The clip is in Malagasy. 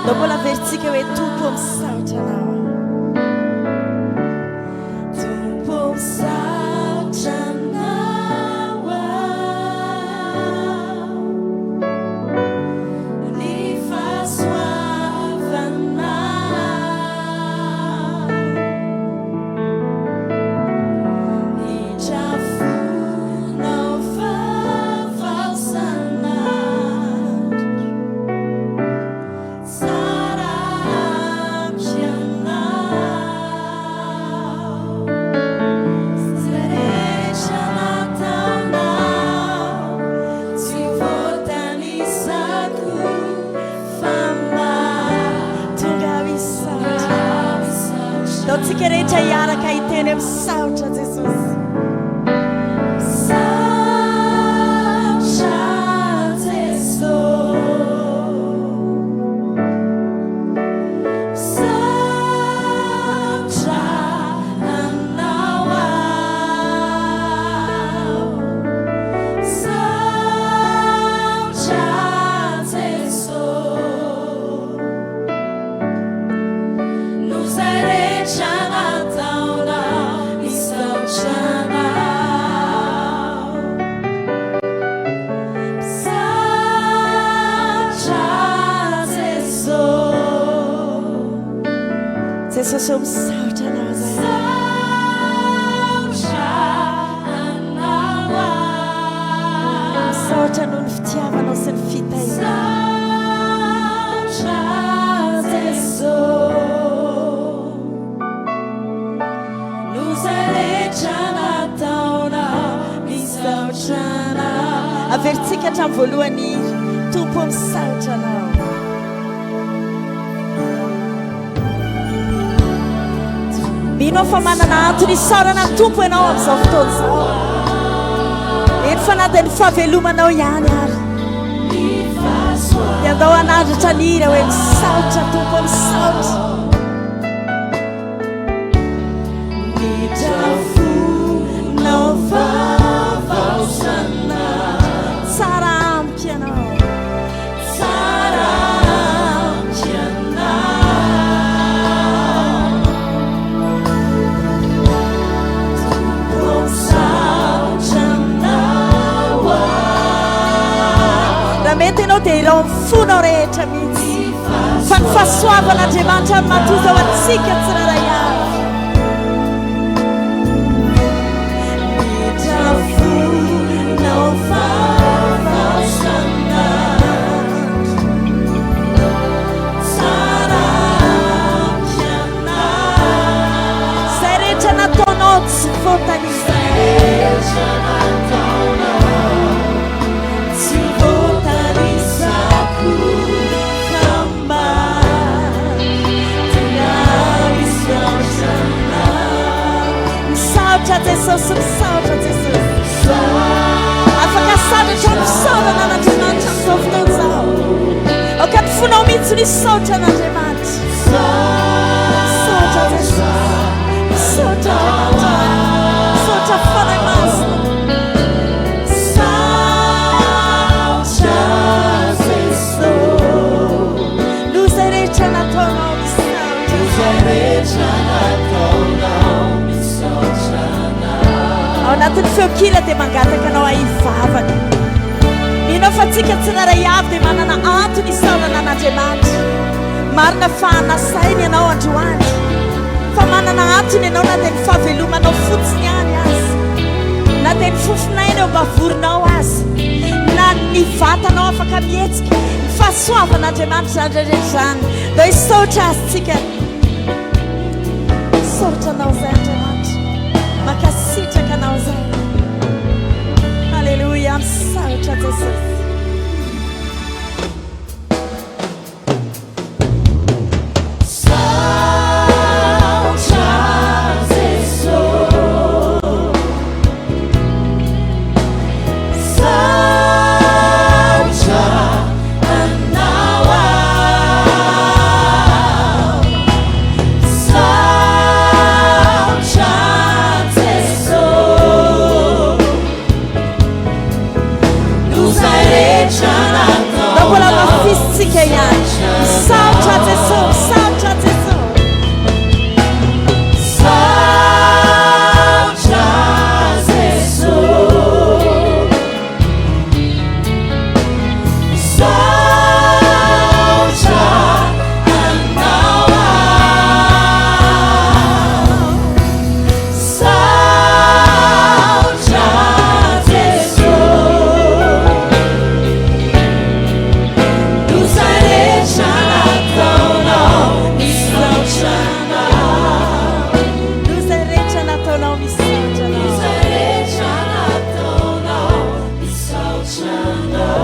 Dopo la versica e tu pomsauta now. Tu pomsauta now. Ni faz suave now. Ni já não falsa now. Saram Não te querer te ayara kai tenem sauta Jesus. Så som sauta sauta non ftiava non sen fita a vertica tam voluani tu pom sauta now. Bino famana aturi sarana tumpo e nao amizao fotoana zao. Eny fanadiny fahavelomanao ihany ary. Dia andao anaritra lira hoe misaotra tompo misaotra. Midrafonao vavaosana. Tsara amiko ianao. Mety ianao dia irao mifonao rehetra mihitsy fa ny fahasoavan'Andriamanitra ny matoza ho antsika tsirairay avy. Midrafonao vavaosana. Tsara amiko ianao. Izay rehetra nataonao tsy voatanisa. Jesus, salva Jesus. Afaka saotra misaotra n'Andriamanitra amin'izao fotoana izao. Ka mifonao mihitsy ny saotra n'Andriamanitra. Saotra Jesus. Saotra Andriamanitra. Saotra fanahy masina. Saotra Jesosy. Noho izay rehetra nataonao misaotra. Izay rehetra nataonao misaotra. Ao anatin'ny feokila dia mangataka anao ahivavana. Mino fa antsika tsirairay avy dia manana antony isaorana an'Andriamanitra. Marina fa nasainy ianao androany. Fa manana antony ianao na dia ny fahavelomanao fotsiny ihany azy. Na dia ny fofinaina eo ambavorinao azy. Na ny vatanao afaka mihetsika. Ny fahasoavan'Andriamanitra andreretrany. Dia isaotra azy tsika. Isaotra anao izay Andriamanitra. Makasitraka anao izay. Halleluja, misaotra Jesus. Salcha Jesus, salcha Jesus. Shana